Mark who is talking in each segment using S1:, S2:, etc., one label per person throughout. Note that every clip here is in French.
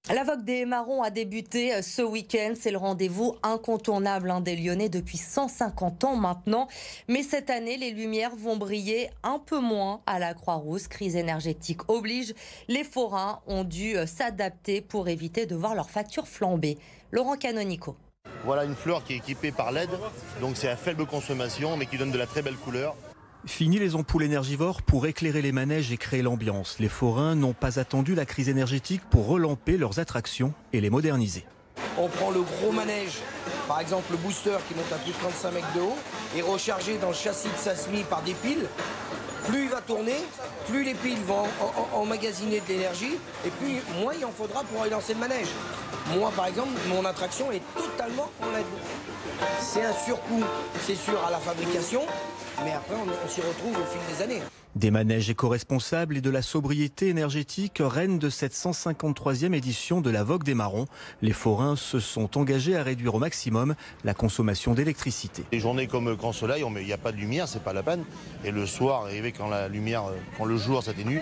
S1: La Vogue des Marrons a débuté ce week-end. C'est le rendez-vous incontournable des Lyonnais depuis 150 ans maintenant. Mais cette année, les lumières vont briller un peu moins à la Croix-Rousse. Crise énergétique oblige. Les forains ont dû s'adapter pour éviter de voir leur facture flamber. Laurent Canonico.
S2: Voilà une fleur qui est équipée par LED, donc c'est à faible consommation mais qui donne de la très belle couleur.
S3: Fini les ampoules énergivores pour éclairer les manèges et créer l'ambiance. Les forains n'ont pas attendu la crise énergétique pour relamper leurs attractions et les moderniser.
S4: On prend le gros manège, par exemple le booster qui monte à plus de 35 mètres de haut, et rechargé dans le châssis de Sasmi par des piles. Plus il va tourner, plus les piles vont emmagasiner de l'énergie, et puis moins il en faudra pour aller lancer le manège. Moi par exemple, mon attraction est totalement en LED. C'est un surcoût, c'est sûr, à la fabrication, mais après on s'y retrouve au fil des années.
S3: Des manèges éco-responsables et de la sobriété énergétique, reine de cette 153e édition de la Vogue des Marrons. Les forains se sont engagés à réduire au maximum la consommation d'électricité.
S2: Les journées comme Grand Soleil, il n'y a pas de lumière, c'est pas la peine. Et le soir, arrivé quand le jour s'atténue,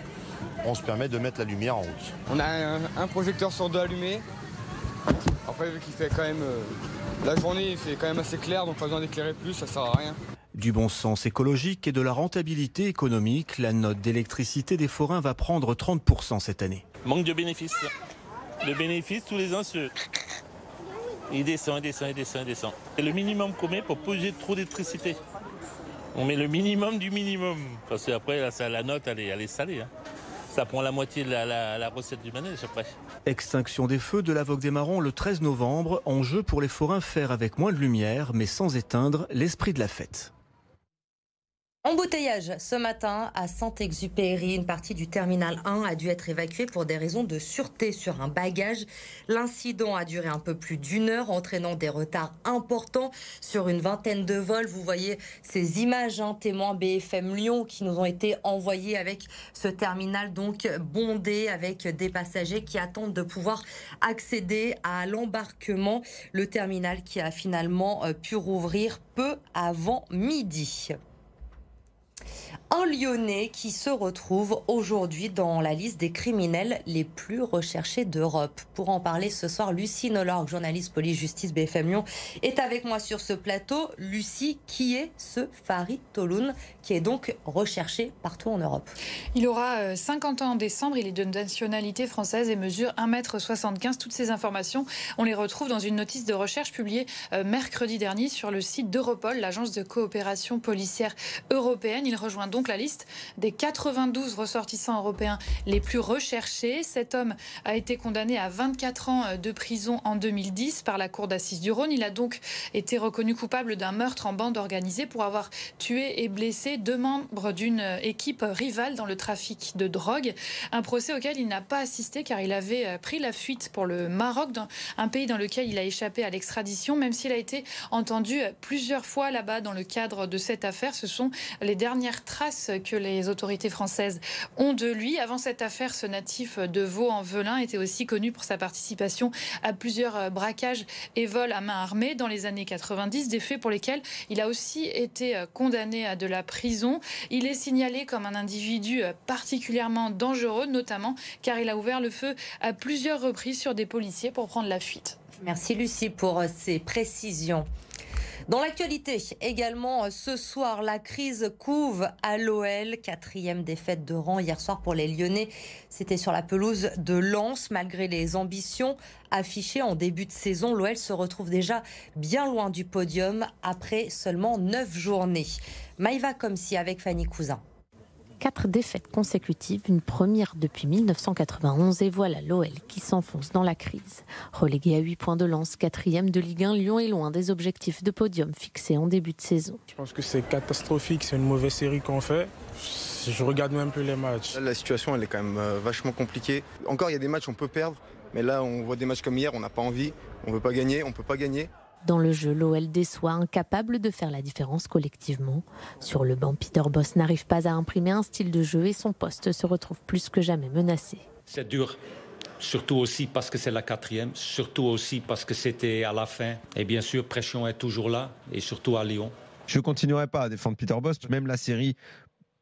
S2: on se permet de mettre la lumière en route.
S5: On a un projecteur sur deux allumé. Après, vu qu'il fait quand même la journée, il fait quand même assez clair, donc pas besoin d'éclairer plus, ça sert à rien.
S3: Du bon sens écologique et de la rentabilité économique, la note d'électricité des forains va prendre 30% cette année.
S6: Manque de bénéfices. Le bénéfice, tous les ans, il descend. C'est le minimum qu'on met pour pas user trop d'électricité. On met le minimum du minimum. Parce qu'après, la note, elle est salée. Ça prend la moitié de la recette du manège après.
S3: Extinction des feux de la Vogue des Marrons le 13 novembre. Enjeu pour les forains, faire avec moins de lumière, mais sans éteindre l'esprit de la fête.
S1: Embouteillage ce matin à Saint-Exupéry. Une partie du terminal 1 a dû être évacuée pour des raisons de sûreté sur un bagage. L'incident a duré un peu plus d'une heure, entraînant des retards importants sur une vingtaine de vols. Vous voyez ces images, témoins BFM Lyon, qui nous ont été envoyées avec ce terminal donc bondé, avec des passagers qui attendent de pouvoir accéder à l'embarquement. Le terminal qui a finalement pu rouvrir peu avant midi. Un Lyonnais qui se retrouve aujourd'hui dans la liste des criminels les plus recherchés d'Europe. Pour en parler ce soir, Lucie Nolorgue, journaliste police-justice BFM Lyon, est avec moi sur ce plateau. Lucie, qui est ce Farid Toloun, qui est donc recherché partout en Europe?
S7: Il aura 50 ans en décembre, il est de nationalité française et mesure 1,75 m. Toutes ces informations, on les retrouve dans une notice de recherche publiée mercredi dernier sur le site d'Europol, l'agence de coopération policière européenne. Il rejoint donc la liste des 92 ressortissants européens les plus recherchés. Cet homme a été condamné à 24 ans de prison en 2010 par la cour d'assises du Rhône. Il a donc été reconnu coupable d'un meurtre en bande organisée pour avoir tué et blessé 2 membres d'une équipe rivale dans le trafic de drogue. Un procès auquel il n'a pas assisté car il avait pris la fuite pour le Maroc, un pays dans lequel il a échappé à l'extradition, même s'il a été entendu plusieurs fois là-bas dans le cadre de cette affaire. Ce sont les dernières traces que les autorités françaises ont de lui. Avant cette affaire, ce natif de Vaux-en-Velin était aussi connu pour sa participation à plusieurs braquages et vols à main armée dans les années 90, des faits pour lesquels il a aussi été condamné à de la prison. Il est signalé comme un individu particulièrement dangereux, notamment car il a ouvert le feu à plusieurs reprises sur des policiers pour prendre la fuite.
S1: Merci Lucie pour ces précisions. Dans l'actualité, également ce soir, la crise couve à l'OL. 4e défaite de rang hier soir pour les Lyonnais. C'était sur la pelouse de Lens. Malgré les ambitions affichées en début de saison, l'OL se retrouve déjà bien loin du podium après seulement 9 journées. Maïva Komsi avec Fanny Cousin.
S8: 4 défaites consécutives, une première depuis 1991 et voilà l'OL qui s'enfonce dans la crise. Relégué à 8 points de Lens, 4e de Ligue 1, Lyon est loin des objectifs de podium fixés en début de saison.
S9: Je pense que c'est catastrophique, c'est une mauvaise série qu'on fait. Je regarde même plus les matchs.
S10: La situation elle est quand même vachement compliquée. Encore il y a des matchs on peut perdre, mais là on voit des matchs comme hier, on n'a pas envie, on veut pas gagner, on peut pas gagner.
S8: Dans le jeu, l'OL déçoit, incapable de faire la différence collectivement. Sur le banc, Peter Bosz n'arrive pas à imprimer un style de jeu et son poste se retrouve plus que jamais menacé.
S11: C'est dur, surtout aussi parce que c'est la 4e, surtout aussi parce que c'était à la fin. Et bien sûr, pression est toujours là, et surtout à Lyon.
S12: Je ne continuerai pas à défendre Peter Bosz, même la série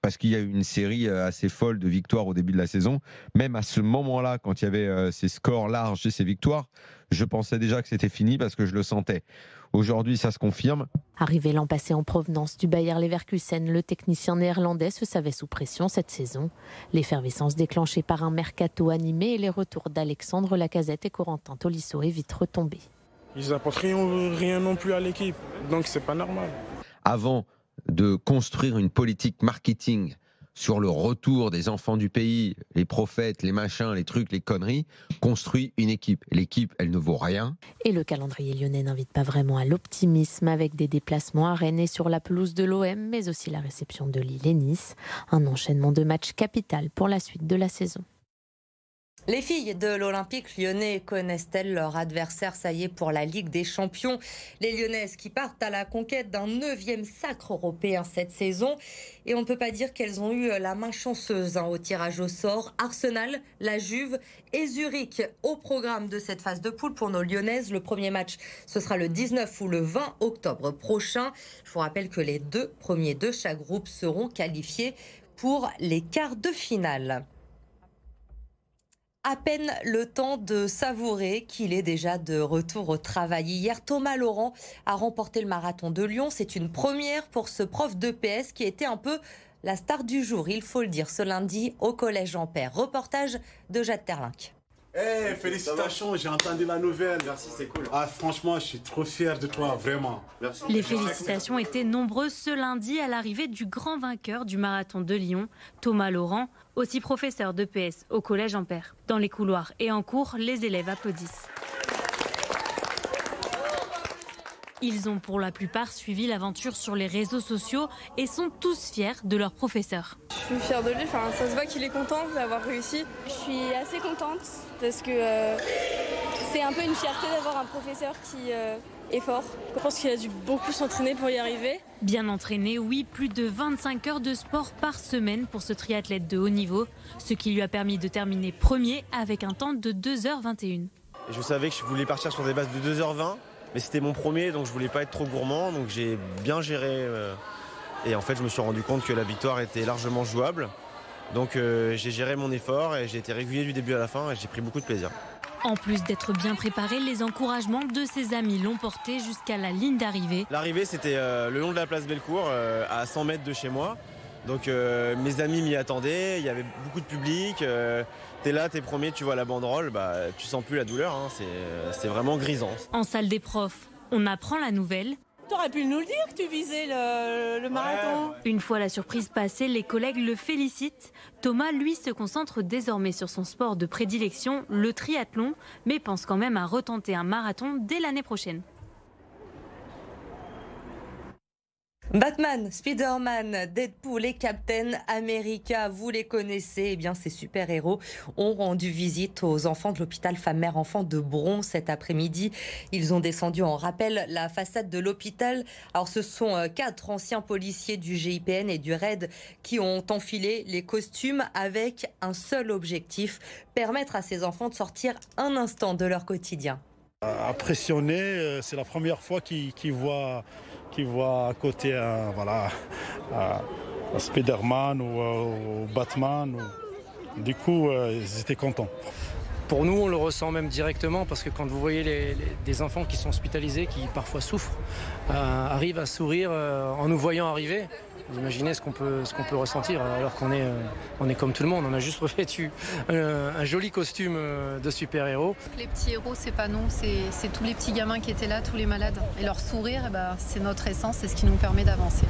S12: parce qu'il y a eu une série assez folle de victoires au début de la saison. Même à ce moment-là, quand il y avait ces scores larges et ces victoires, je pensais déjà que c'était fini parce que je le sentais. Aujourd'hui, ça se confirme.
S8: Arrivé l'an passé en provenance du Bayer Leverkusen, le technicien néerlandais se savait sous pression cette saison. L'effervescence déclenchée par un mercato animé et les retours d'Alexandre Lacazette et Corentin Tolisso est vite retombée.
S9: Ils n'apportent rien non plus à l'équipe, donc c'est pas normal.
S12: Avant de construire une politique marketing sur le retour des enfants du pays, les prophètes, les machins, les trucs, les conneries, construit une équipe. L'équipe, elle ne vaut rien.
S8: Et le calendrier lyonnais n'invite pas vraiment à l'optimisme avec des déplacements à Rennes et sur la pelouse de l'OM, mais aussi la réception de Lille et Nice. Un enchaînement de matchs capital pour la suite de la saison.
S1: Les filles de l'Olympique lyonnais connaissent-elles leur adversaire? Ça y est pour la Ligue des Champions. Les Lyonnaises qui partent à la conquête d'un 9e sacre européen cette saison. Et on ne peut pas dire qu'elles ont eu la main chanceuse au tirage au sort. Arsenal, la Juve et Zurich au programme de cette phase de poule pour nos Lyonnaises. Le premier match, ce sera le 19 ou le 20 octobre prochain. Je vous rappelle que les 2 premiers de chaque groupe seront qualifiés pour les quarts de finale. À peine le temps de savourer qu'il est déjà de retour au travail. Hier, Thomas Laurent a remporté le marathon de Lyon. C'est une première pour ce prof d'EPS qui était un peu la star du jour, il faut le dire, ce lundi au Collège Ampère. Reportage de Jade Terlinck.
S13: Hey, félicitations, j'ai entendu la nouvelle. Merci, c'est cool. Ah, franchement, je suis trop fier de toi, vraiment. Merci.
S14: Les félicitations étaient nombreuses ce lundi à l'arrivée du grand vainqueur du marathon de Lyon, Thomas Laurent, aussi professeur d'EPS au Collège Ampère. Dans les couloirs et en cours, les élèves applaudissent. Ils ont pour la plupart suivi l'aventure sur les réseaux sociaux et sont tous fiers de leur professeur.
S15: Je suis fière de lui, ça se voit qu'il est content d'avoir réussi.
S16: Je suis assez contente parce que c'est un peu une fierté d'avoir un professeur qui est fort.
S15: Je pense qu'il a dû beaucoup s'entraîner pour y arriver.
S14: Bien entraîné, oui, plus de 25 heures de sport par semaine pour ce triathlète de haut niveau, ce qui lui a permis de terminer premier avec un temps de 2h21.
S17: Je savais que je voulais partir sur des bases de 2h20. Mais c'était mon premier, donc je voulais pas être trop gourmand, donc j'ai bien géré. Et en fait, je me suis rendu compte que la victoire était largement jouable. Donc j'ai géré mon effort et j'ai été régulier du début à la fin et j'ai pris beaucoup de plaisir.
S14: En plus d'être bien préparé, les encouragements de ses amis l'ont porté jusqu'à la ligne d'arrivée.
S17: L'arrivée, c'était le long de la place Bellecour, à 100 mètres de chez moi. Donc mes amis m'y attendaient, il y avait beaucoup de public. T'es là, t'es premier, tu vois la banderole, tu sens plus la douleur, c'est vraiment grisant.
S14: En salle des profs, on apprend la nouvelle.
S18: T'aurais pu nous le dire que tu visais le marathon.
S14: Ouais. Une fois la surprise passée, les collègues le félicitent. Thomas, lui, se concentre désormais sur son sport de prédilection, le triathlon, mais pense quand même à retenter un marathon dès l'année prochaine.
S1: Batman, Spider-Man, Deadpool et Captain America, vous les connaissez, eh bien ces super-héros ont rendu visite aux enfants de l'hôpital Femme-Mère-Enfant de Bron cet après-midi. Ils ont descendu en rappel la façade de l'hôpital. Alors ce sont 4 anciens policiers du GIPN et du RAID qui ont enfilé les costumes avec un seul objectif, permettre à ces enfants de sortir un instant de leur quotidien.
S19: Impressionné, c'est la première fois qu'ils voient à côté un Spider-Man ou Batman. Du coup, ils étaient contents.
S20: Pour nous, on le ressent même directement parce que quand vous voyez des enfants qui sont hospitalisés, qui parfois souffrent, arrivent à sourire en nous voyant arriver, vous imaginez ce qu'on peut ressentir alors qu'on est comme tout le monde. On a juste revêtu un joli costume de super-héros.
S21: Les petits héros, c'est pas nous, c'est tous les petits gamins qui étaient là, tous les malades. Et leur sourire, c'est notre essence, c'est ce qui nous permet d'avancer.